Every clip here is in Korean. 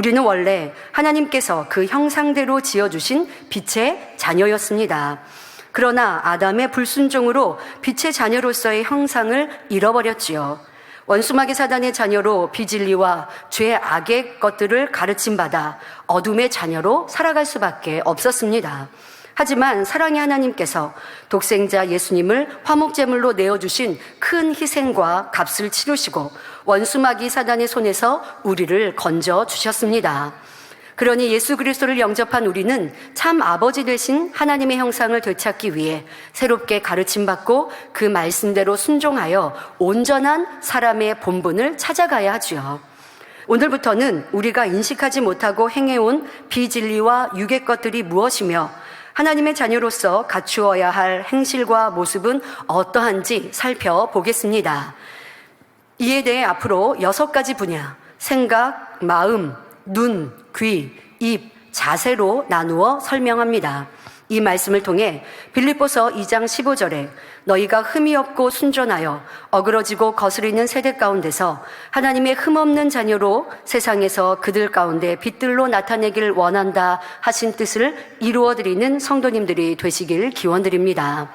우리는 원래 하나님께서 그 형상대로 지어주신 빛의 자녀였습니다. 그러나 아담의 불순종으로 빛의 자녀로서의 형상을 잃어버렸지요. 원수마귀 사단의 자녀로 비진리와 죄 악의 것들을 가르침받아 어둠의 자녀로 살아갈 수밖에 없었습니다. 하지만 사랑의 하나님께서 독생자 예수님을 화목제물로 내어주신 큰 희생과 값을 치르시고 원수마귀 사단의 손에서 우리를 건져주셨습니다. 그러니 예수 그리스도를 영접한 우리는 참 아버지 되신 하나님의 형상을 되찾기 위해 새롭게 가르침받고 그 말씀대로 순종하여 온전한 사람의 본분을 찾아가야 하지요. 오늘부터는 우리가 인식하지 못하고 행해온 비진리와 육의 것들이 무엇이며 하나님의 자녀로서 갖추어야 할 행실과 모습은 어떠한지 살펴보겠습니다. 이에 대해 앞으로 6가지 분야, 생각, 마음, 눈, 귀, 입, 자세로 나누어 설명합니다. 이 말씀을 통해 빌립보서 2장 15절에 너희가 흠이 없고 순전하여 어그러지고 거스리는 세대 가운데서 하나님의 흠없는 자녀로 세상에서 그들 가운데 빛들로 나타내길 원한다 하신 뜻을 이루어드리는 성도님들이 되시길 기원드립니다.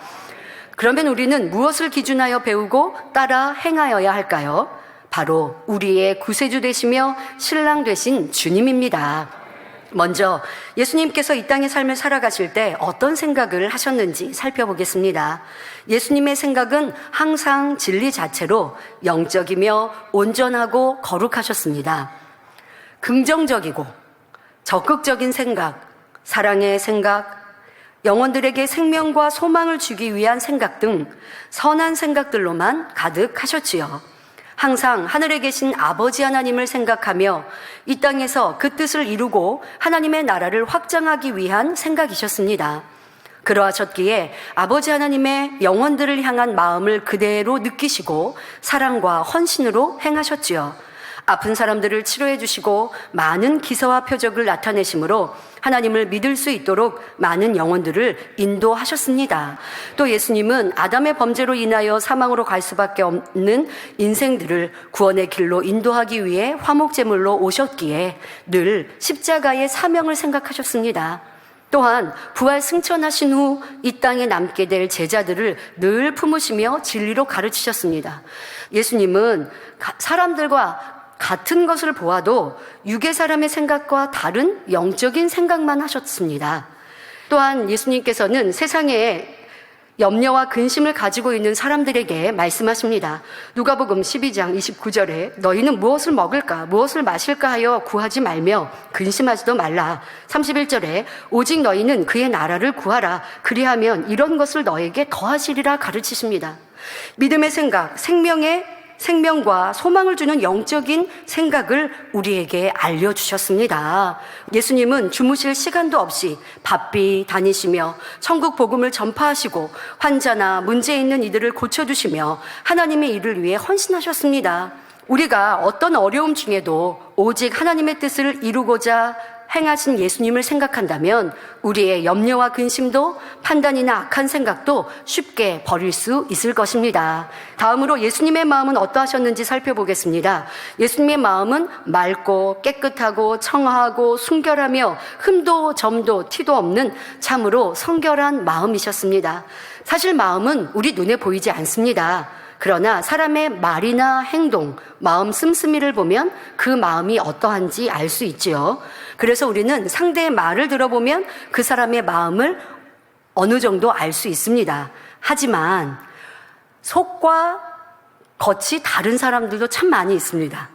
그러면 우리는 무엇을 기준하여 배우고 따라 행하여야 할까요? 바로 우리의 구세주 되시며 신랑 되신 주님입니다. 먼저 예수님께서 이 땅의 삶을 살아가실 때 어떤 생각을 하셨는지 살펴보겠습니다. 예수님의 생각은 항상 진리 자체로 영적이며 온전하고 거룩하셨습니다. 긍정적이고 적극적인 생각, 사랑의 생각, 영혼들에게 생명과 소망을 주기 위한 생각 등 선한 생각들로만 가득하셨지요. 항상 하늘에 계신 아버지 하나님을 생각하며 이 땅에서 그 뜻을 이루고 하나님의 나라를 확장하기 위한 생각이셨습니다. 그러하셨기에 아버지 하나님의 영혼들을 향한 마음을 그대로 느끼시고 사랑과 헌신으로 행하셨지요. 아픈 사람들을 치료해 주시고 많은 기사와 표적을 나타내심으로 하나님을 믿을 수 있도록 많은 영혼들을 인도하셨습니다. 또 예수님은 아담의 범죄로 인하여 사망으로 갈 수밖에 없는 인생들을 구원의 길로 인도하기 위해 화목제물로 오셨기에 늘 십자가의 사명을 생각하셨습니다. 또한 부활 승천하신 후 이 땅에 남게 될 제자들을 늘 품으시며 진리로 가르치셨습니다. 예수님은 사람들과 같은 것을 보아도 육의 사람의 생각과 다른 영적인 생각만 하셨습니다. 또한 예수님께서는 세상에 염려와 근심을 가지고 있는 사람들에게 말씀하십니다. 누가복음 12장 29절에 너희는 무엇을 먹을까 무엇을 마실까 하여 구하지 말며 근심하지도 말라. 31절에 오직 너희는 그의 나라를 구하라. 그리하면 이런 것을 너에게 더하시리라 가르치십니다. 믿음의 생각, 생명과 소망을 주는 영적인 생각을 우리에게 알려주셨습니다. 예수님은 주무실 시간도 없이 바삐 다니시며 천국 복음을 전파하시고 환자나 문제 있는 이들을 고쳐주시며 하나님의 일을 위해 헌신하셨습니다. 우리가 어떤 어려움 중에도 오직 하나님의 뜻을 이루고자 행하신 예수님을 생각한다면 우리의 염려와 근심도 판단이나 악한 생각도 쉽게 버릴 수 있을 것입니다. 다음으로 예수님의 마음은 어떠하셨는지 살펴보겠습니다. 예수님의 마음은 맑고 깨끗하고 청아하고 순결하며 흠도 점도 티도 없는 참으로 성결한 마음이셨습니다. 사실 마음은 우리 눈에 보이지 않습니다. 그러나 사람의 말이나 행동, 마음 씀씀이를 보면 그 마음이 어떠한지 알 수 있지요. 그래서 우리는 상대의 말을 들어보면 그 사람의 마음을 어느 정도 알 수 있습니다. 하지만 속과 겉이 다른 사람들도 참 많이 있습니다.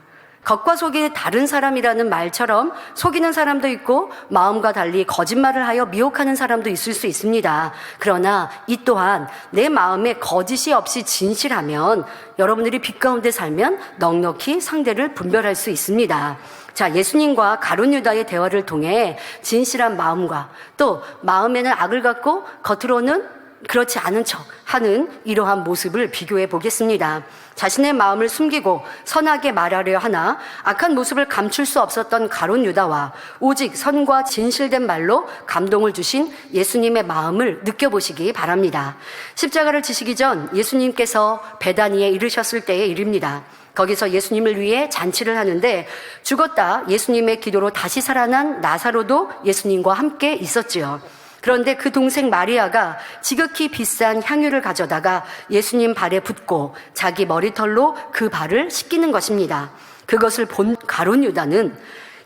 겉과 속이 다른 사람이라는 말처럼 속이는 사람도 있고 마음과 달리 거짓말을 하여 미혹하는 사람도 있을 수 있습니다. 그러나 이 또한 내 마음에 거짓이 없이 진실하면 여러분들이 빛 가운데 살면 넉넉히 상대를 분별할 수 있습니다. 자, 예수님과 가룟 유다의 대화를 통해 진실한 마음과 또 마음에는 악을 갖고 겉으로는 그렇지 않은 척 하는 이러한 모습을 비교해 보겠습니다. 자신의 마음을 숨기고 선하게 말하려 하나 악한 모습을 감출 수 없었던 가룟 유다와 오직 선과 진실된 말로 감동을 주신 예수님의 마음을 느껴보시기 바랍니다. 십자가를 지시기 전 예수님께서 베다니에 이르셨을 때의 일입니다. 거기서 예수님을 위해 잔치를 하는데 죽었다 예수님의 기도로 다시 살아난 나사로도 예수님과 함께 있었지요. 그런데 그 동생 마리아가 지극히 비싼 향유를 가져다가 예수님 발에 붓고 자기 머리털로 그 발을 씻기는 것입니다. 그것을 본 가룟 유다는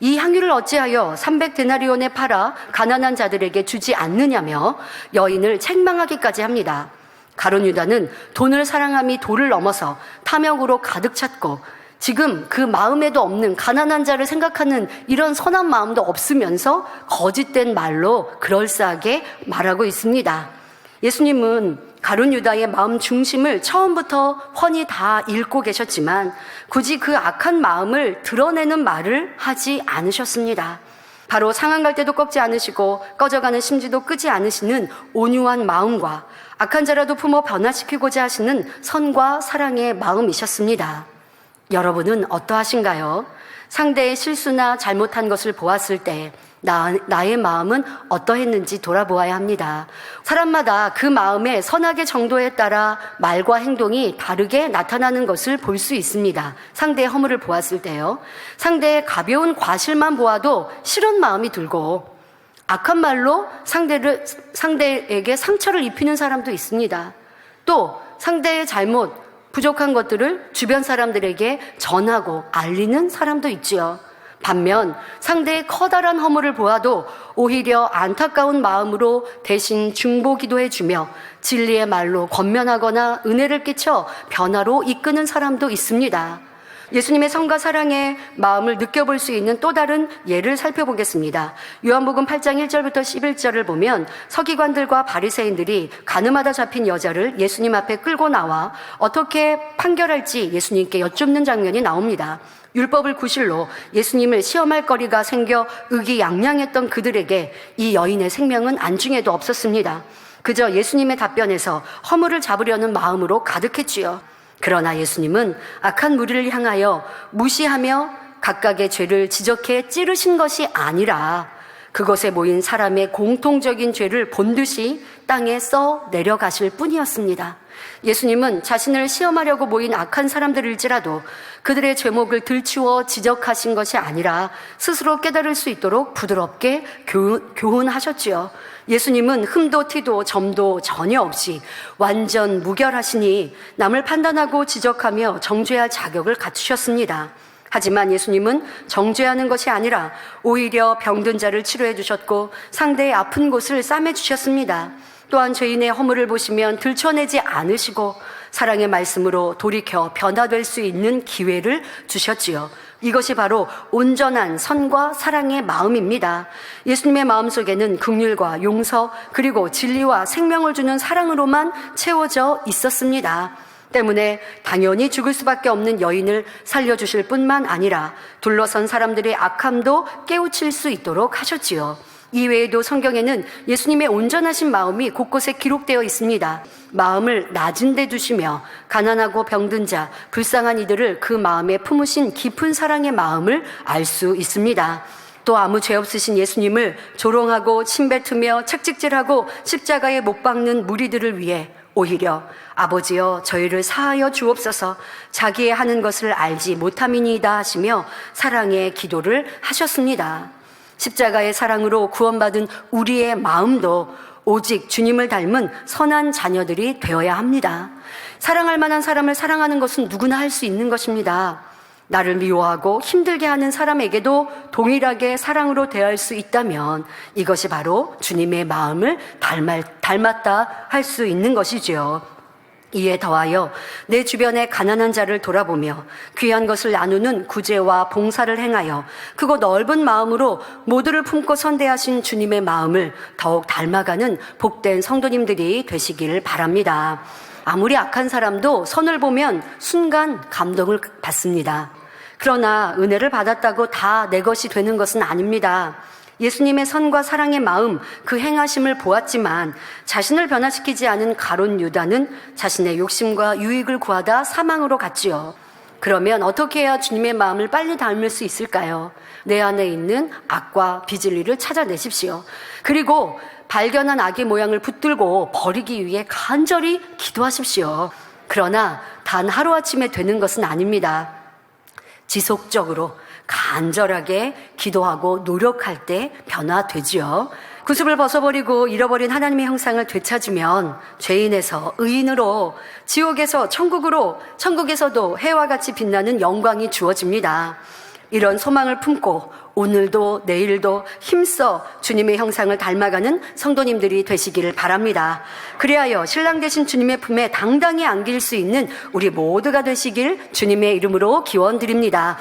이 향유를 어찌하여 300데나리온에 팔아 가난한 자들에게 주지 않느냐며 여인을 책망하기까지 합니다. 가룟 유다는 돈을 사랑함이 도를 넘어서 탐욕으로 가득 찼고 지금 그 마음에도 없는 가난한 자를 생각하는 이런 선한 마음도 없으면서 거짓된 말로 그럴싸하게 말하고 있습니다. 예수님은 가룟 유다의 마음 중심을 처음부터 훤히 다 읽고 계셨지만 굳이 그 악한 마음을 드러내는 말을 하지 않으셨습니다. 바로 상한 갈 때도 꺾지 않으시고 꺼져가는 심지도 끄지 않으시는 온유한 마음과 악한 자라도 품어 변화시키고자 하시는 선과 사랑의 마음이셨습니다. 여러분은 어떠하신가요? 상대의 실수나 잘못한 것을 보았을 때 나의 마음은 어떠했는지 돌아보아야 합니다. 사람마다 그 마음의 선악의 정도에 따라 말과 행동이 다르게 나타나는 것을 볼 수 있습니다. 상대의 허물을 보았을 때요. 상대의 가벼운 과실만 보아도 싫은 마음이 들고 악한 말로 상대에게 상처를 입히는 사람도 있습니다. 또 상대의 잘못, 부족한 것들을 주변 사람들에게 전하고 알리는 사람도 있지요. 반면 상대의 커다란 허물을 보아도 오히려 안타까운 마음으로 대신 중보 기도해주며 진리의 말로 권면하거나 은혜를 끼쳐 변화로 이끄는 사람도 있습니다. 예수님의 선과 사랑의 마음을 느껴볼 수 있는 또 다른 예를 살펴보겠습니다. 요한복음 8장 1절부터 11절을 보면 서기관들과 바리새인들이 가늠하다 잡힌 여자를 예수님 앞에 끌고 나와 어떻게 판결할지 예수님께 여쭙는 장면이 나옵니다. 율법을 구실로 예수님을 시험할 거리가 생겨 의기양양했던 그들에게 이 여인의 생명은 안중에도 없었습니다. 그저 예수님의 답변에서 허물을 잡으려는 마음으로 가득했지요. 그러나 예수님은 악한 무리를 향하여 무시하며 각각의 죄를 지적해 찌르신 것이 아니라 그것에 모인 사람의 공통적인 죄를 본듯이 땅에 써 내려가실 뿐이었습니다. 예수님은 자신을 시험하려고 모인 악한 사람들일지라도 그들의 죄목을 들추어 지적하신 것이 아니라 스스로 깨달을 수 있도록 부드럽게 교훈하셨지요. 예수님은 흠도 티도 점도 전혀 없이 완전 무결하시니 남을 판단하고 지적하며 정죄할 자격을 갖추셨습니다. 하지만 예수님은 정죄하는 것이 아니라 오히려 병든 자를 치료해 주셨고 상대의 아픈 곳을 싸매 주셨습니다. 또한 죄인의 허물을 보시면 들춰내지 않으시고 사랑의 말씀으로 돌이켜 변화될 수 있는 기회를 주셨지요. 이것이 바로 온전한 선과 사랑의 마음입니다. 예수님의 마음속에는 긍휼과 용서 그리고 진리와 생명을 주는 사랑으로만 채워져 있었습니다. 때문에 당연히 죽을 수밖에 없는 여인을 살려주실 뿐만 아니라 둘러선 사람들의 악함도 깨우칠 수 있도록 하셨지요. 이외에도 성경에는 예수님의 온전하신 마음이 곳곳에 기록되어 있습니다. 마음을 낮은 데 두시며 가난하고 병든 자, 불쌍한 이들을 그 마음에 품으신 깊은 사랑의 마음을 알 수 있습니다. 또 아무 죄 없으신 예수님을 조롱하고 침뱉으며 책찍질하고 십자가에 못 박는 무리들을 위해 오히려 아버지여 저희를 사하여 주옵소서 자기의 하는 것을 알지 못함이니이다 하시며 사랑의 기도를 하셨습니다. 십자가의 사랑으로 구원받은 우리의 마음도 오직 주님을 닮은 선한 자녀들이 되어야 합니다. 사랑할 만한 사람을 사랑하는 것은 누구나 할 수 있는 것입니다. 나를 미워하고 힘들게 하는 사람에게도 동일하게 사랑으로 대할 수 있다면 이것이 바로 주님의 마음을 닮았다 할 수 있는 것이지요. 이에 더하여 내 주변의 가난한 자를 돌아보며 귀한 것을 나누는 구제와 봉사를 행하여 크고 넓은 마음으로 모두를 품고 선대하신 주님의 마음을 더욱 닮아가는 복된 성도님들이 되시기를 바랍니다. 아무리 악한 사람도 선을 보면 순간 감동을 받습니다. 그러나 은혜를 받았다고 다 내 것이 되는 것은 아닙니다. 예수님의 선과 사랑의 마음, 그 행하심을 보았지만 자신을 변화시키지 않은 가룟 유다는 자신의 욕심과 유익을 구하다 사망으로 갔지요. 그러면 어떻게 해야 주님의 마음을 빨리 닮을 수 있을까요? 내 안에 있는 악과 비진리를 찾아내십시오. 그리고 발견한 악의 모양을 붙들고 버리기 위해 간절히 기도하십시오. 그러나 단 하루아침에 되는 것은 아닙니다. 지속적으로 간절하게 기도하고 노력할 때 변화되지요. 구습을 벗어버리고 잃어버린 하나님의 형상을 되찾으면 죄인에서 의인으로, 지옥에서 천국으로, 천국에서도 해와 같이 빛나는 영광이 주어집니다. 이런 소망을 품고 오늘도 내일도 힘써 주님의 형상을 닮아가는 성도님들이 되시기를 바랍니다. 그리하여 신랑 되신 주님의 품에 당당히 안길 수 있는 우리 모두가 되시길 주님의 이름으로 기원드립니다.